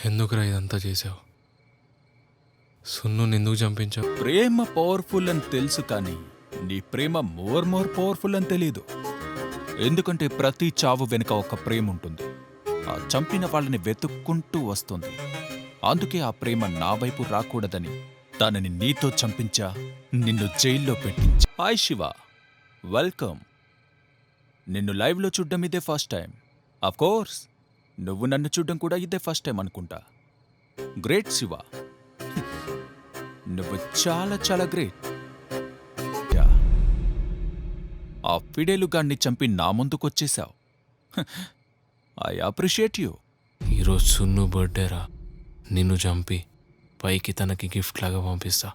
ఎందుకురా ఇదంతా చేసావు? సున్నుని ఎందుకు చంపించావు? ప్రేమ పవర్ఫుల్ అని తెలుసు కానీ నీ ప్రేమ మోర్ పవర్ఫుల్ అని తెలీదు. ఎందుకంటే ప్రతి చావు వెనుక ఒక ప్రేమ ఉంటుంది. ఆ చంపిన వాళ్ళని వెతుక్కుంటూ వస్తుంది. అందుకే ఆ ప్రేమ నా వైపు రాకూడదని దానిని నీతో చంపించా, నిన్ను జైల్లో పెట్టించా. Hi Shiva, welcome. నిన్ను లైవ్లో చూడ్డం ఇదే ఫస్ట్ టైం. అఫ్ కోర్స్ నువ్వు నన్ను చూడ్డం కూడా ఇదే ఫస్ట్ టైం అనుకుంటా. గ్రేట్ శివ, నువ్వు చాలా చాలా గ్రేట్. ఆ ఫిడేలుగాన్ని చంపి నా ముందుకొచ్చేశావు. I appreciate you. ఈరోజు సున్ను బర్త్డేరా. నిన్ను చంపి పైకి తనకి గిఫ్ట్ లాగా పంపిస్తా.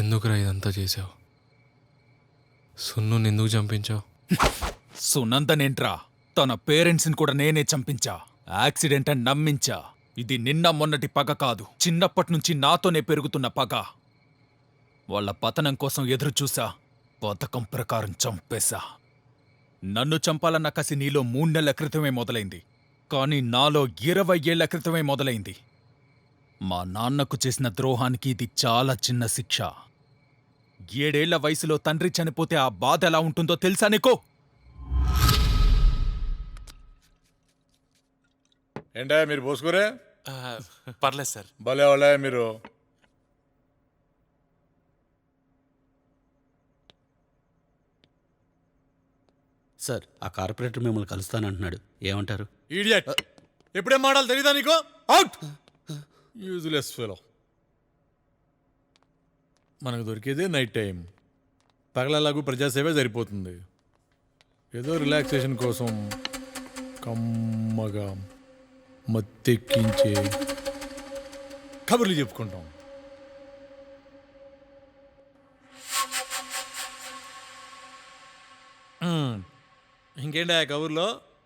ఎందుకురా ఇదంతా చేసావు? సున్నుని ఎందుకు చంపించావు? సునందనేంట్రా, తన పేరెంట్స్ని కూడా నేనే చంపించా. యాక్సిడెంట్ అని నమ్మించా. ఇది నిన్న మొన్నటి పగ కాదు, చిన్నప్పటినుంచి నాతోనే పెరుగుతున్న పగ. వాళ్ళ పతనం కోసం ఎదురుచూసా, పథకం ప్రకారం చంపేశా. నన్ను చంపాలన్న కసి నీలో 3 నెలల క్రితమే మొదలైంది, కానీ నాలో 20 ఏళ్ల క్రితమే మొదలైంది. మా నాన్నకు చేసిన ద్రోహానికి ఇది చాలా చిన్న శిక్ష. 7 ఏళ్ల వయసులో తండ్రి చనిపోతే ఆ బాధ ఎలా ఉంటుందో తెలుసా నీకో? ఏంటా మీరు పోసుకోరే? పర్లేదు సార్. భలే వాళ్ళ మీరు. సార్, ఆ కార్పొరేటర్ మిమ్మల్ని కలుస్తానంటున్నాడు, ఏమంటారు? ఈడియట్, ఎప్పుడేం మాడాలి తెలీదా నీకు? అవుట్! Useless fellow. మనకు దొరికేదే నైట్ టైం. పగలలాಗೂ ప్రజాసేవే సరిపోతుంది. ఏదో రిలాక్సేషన్ కోసం కమ్మగా మత్తెక్కించే కబుర్లు చెప్పుకుంటాం. ఇంకేంటి ఆ కబుర్లో?